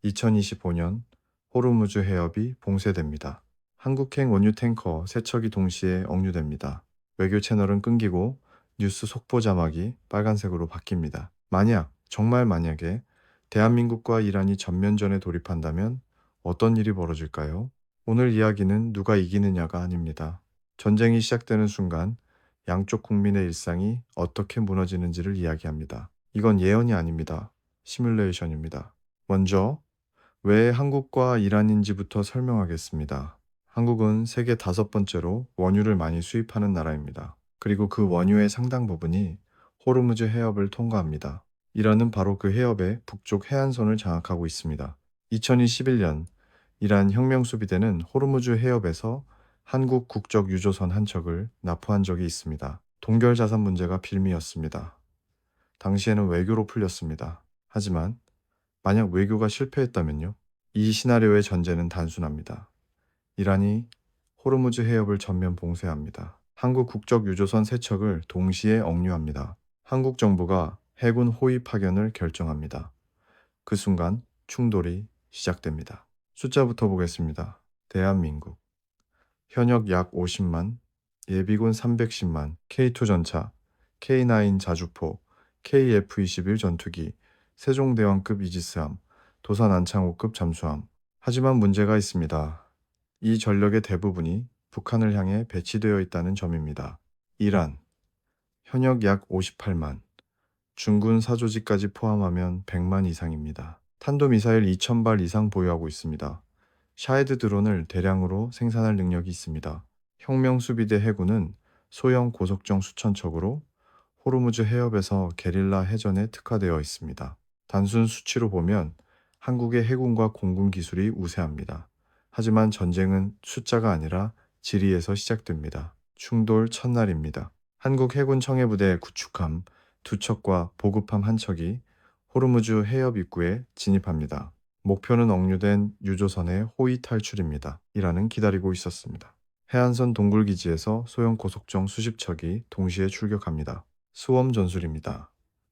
2025년 호르무즈 해협이 봉쇄됩니다. 한국행 원유 탱커 3척이 동시에 억류됩니다. 외교 채널은 끊기고 뉴스 속보 자막이 빨간색으로 바뀝니다. 정말 만약에 대한민국과 이란이 전면전에 돌입한다면 어떤 일이 벌어질까요? 오늘 이야기는 누가 이기느냐가 아닙니다. 전쟁이 시작되는 순간 양쪽 국민의 일상이 어떻게 무너지는지를 이야기합니다. 이건 예언이 아닙니다. 시뮬레이션입니다. 먼저 왜 한국과 이란인지부터 설명하겠습니다. 한국은 세계 5번째로 원유를 많이 수입하는 나라입니다. 그리고 그 원유의 상당 부분이 호르무즈 해협을 통과합니다. 이란은 바로 그 해협의 북쪽 해안선을 장악하고 있습니다. 2021년 이란 혁명수비대는 호르무즈 해협에서 한국 국적 유조선 한 척을 납포한 적이 있습니다. 동결 자산 문제가 빌미였습니다. 당시에는 외교로 풀렸습니다. 하지만 만약 외교가 실패했다면요? 이 시나리오의 전제는 단순합니다. 이란이 호르무즈 해협을 전면 봉쇄합니다. 한국 국적 유조선 3척을 동시에 억류합니다. 한국 정부가 해군 호위 파견을 결정합니다. 그 순간 충돌이 시작됩니다. 숫자부터 보겠습니다. 대한민국 현역 약 50만, 예비군 310만, K2 전차, K9 자주포, KF-21 전투기, 세종대왕급 이지스함, 도산 안창호급 잠수함. 하지만 문제가 있습니다. 이 전력의 대부분이 북한을 향해 배치되어 있다는 점입니다. 이란, 현역 약 58만, 중군 사조직까지 포함하면 100만 이상입니다. 탄도미사일 2,000발 이상 보유하고 있습니다. 샤헤드 드론을 대량으로 생산할 능력이 있습니다. 혁명수비대 해군은 소형 고속정 수천 척으로 호르무즈 해협에서 게릴라 해전에 특화되어 있습니다. 단순 수치로 보면 한국의 해군과 공군 기술이 우세합니다. 하지만 전쟁은 숫자가 아니라 지리에서 시작됩니다. 충돌 첫날입니다. 한국 해군 청해부대 구축함 2척과 보급함 1척이 호르무즈 해협 입구에 진입합니다. 목표는 억류된 유조선의 호위 탈출입니다. 이란은 기다리고 있었습니다. 해안선 동굴기지에서 소형 고속정 수십 척이 동시에 출격합니다. 수험 전술입니다.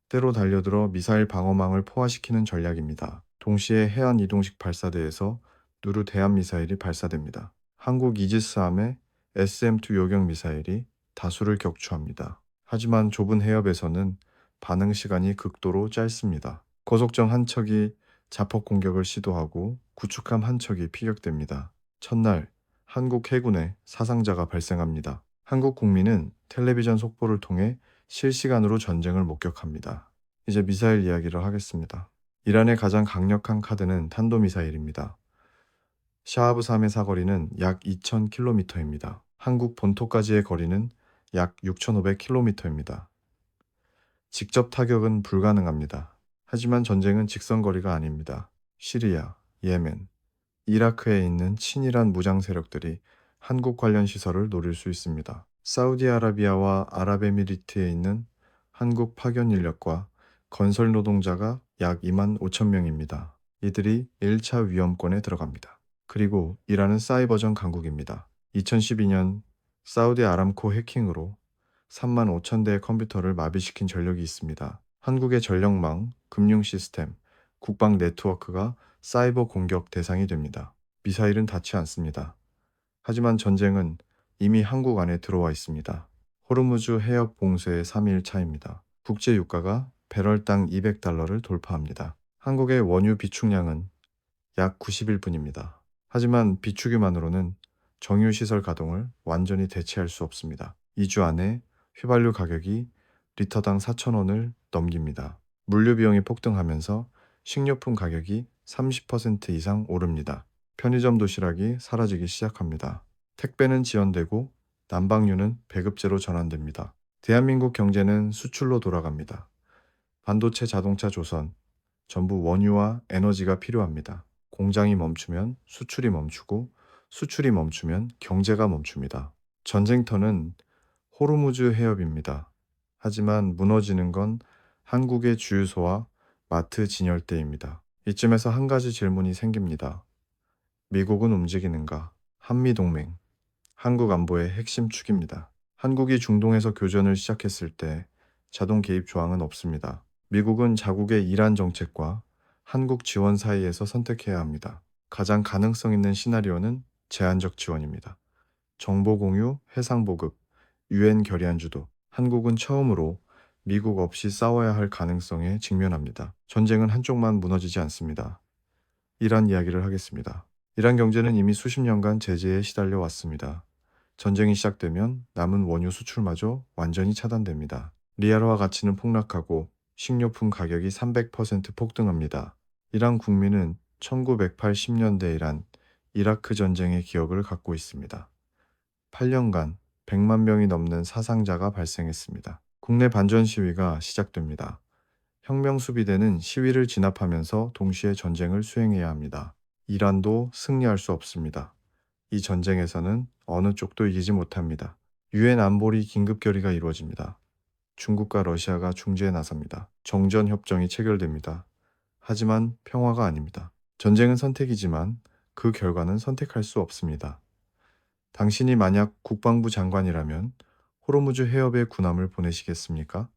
때로 달려들어 미사일 방어망을 포화시키는 전략입니다. 동시에 해안 이동식 발사대에서 누르 대한 미사일이 발사됩니다. 한국 이지스함의 SM-2 요격 미사일이 다수를 격추합니다. 하지만 좁은 해협에서는 반응 시간이 극도로 짧습니다. 고속정 한 척이 자폭 공격을 시도하고 구축함 한 척이 피격됩니다. 첫날 한국 해군에 사상자가 발생합니다. 한국 국민은 텔레비전 속보를 통해 실시간으로 전쟁을 목격합니다. 이제 미사일 이야기를 하겠습니다. 이란의 가장 강력한 카드는 탄도미사일입니다. 샤하브 3의 사거리는 약 2,000km입니다. 한국 본토까지의 거리는 약 6,500km입니다. 직접 타격은 불가능합니다. 하지만 전쟁은 직선거리가 아닙니다. 시리아, 예멘, 이라크에 있는 친이란 무장 세력들이 한국 관련 시설을 노릴 수 있습니다. 사우디아라비아와 아랍에미리트에 있는 한국 파견 인력과 건설 노동자가 약 2만 5천 명입니다. 이들이 1차 위험권에 들어갑니다. 그리고 이란은 사이버전 강국입니다. 2012년 사우디 아람코 해킹으로 3만 5천 대의 컴퓨터를 마비시킨 전력이 있습니다. 한국의 전력망, 금융 시스템, 국방 네트워크가 사이버 공격 대상이 됩니다. 미사일은 닿지 않습니다. 하지만 전쟁은 이미 한국 안에 들어와 있습니다. 호르무즈 해협 봉쇄의 3일 차입니다. 국제 유가가 배럴당 200달러를 돌파합니다. 한국의 원유 비축량은 약 90일분입니다. 하지만 비축유만으로는 정유시설 가동을 완전히 대체할 수 없습니다. 2주 안에 휘발유 가격이 리터당 4,000원을 넘깁니다. 물류 비용이 폭등하면서 식료품 가격이 30% 이상 오릅니다. 편의점 도시락이 사라지기 시작합니다. 택배는 지연되고 난방유는 배급제로 전환됩니다. 대한민국 경제는 수출로 돌아갑니다. 반도체, 자동차, 조선, 전부 원유와 에너지가 필요합니다. 공장이 멈추면 수출이 멈추고 수출이 멈추면 경제가 멈춥니다. 전쟁터는 호르무즈 해협입니다. 하지만 무너지는 건 한국의 주유소와 마트 진열대입니다. 이쯤에서 한 가지 질문이 생깁니다. 미국은 움직이는가? 한미동맹, 한국 안보의 핵심 축입니다. 한국이 중동에서 교전을 시작했을 때 자동 개입 조항은 없습니다. 미국은 자국의 이란 정책과 한국 지원 사이에서 선택해야 합니다. 가장 가능성 있는 시나리오는 제한적 지원입니다. 정보 공유, 해상 보급, 유엔 결의안 주도. 한국은 처음으로 미국 없이 싸워야 할 가능성에 직면합니다. 전쟁은 한쪽만 무너지지 않습니다. 이란 이야기를 하겠습니다. 이란 경제는 이미 수십 년간 제재에 시달려 왔습니다. 전쟁이 시작되면 남은 원유 수출마저 완전히 차단됩니다. 리알화 가치는 폭락하고 식료품 가격이 300% 폭등합니다. 이란 국민은 1980년대 이란, 이라크 전쟁의 기억을 갖고 있습니다. 8년간 100만 명이 넘는 사상자가 발생했습니다. 국내 반전 시위가 시작됩니다. 혁명 수비대는 시위를 진압하면서 동시에 전쟁을 수행해야 합니다. 이란도 승리할 수 없습니다. 이 전쟁에서는 어느 쪽도 이기지 못합니다. 유엔 안보리 긴급 결의가 이루어집니다. 중국과 러시아가 중재에 나섭니다. 정전 협정이 체결됩니다. 하지만 평화가 아닙니다. 전쟁은 선택이지만 그 결과는 선택할 수 없습니다. 당신이 만약 국방부 장관이라면 호르무즈 해협에 군함을 보내시겠습니까?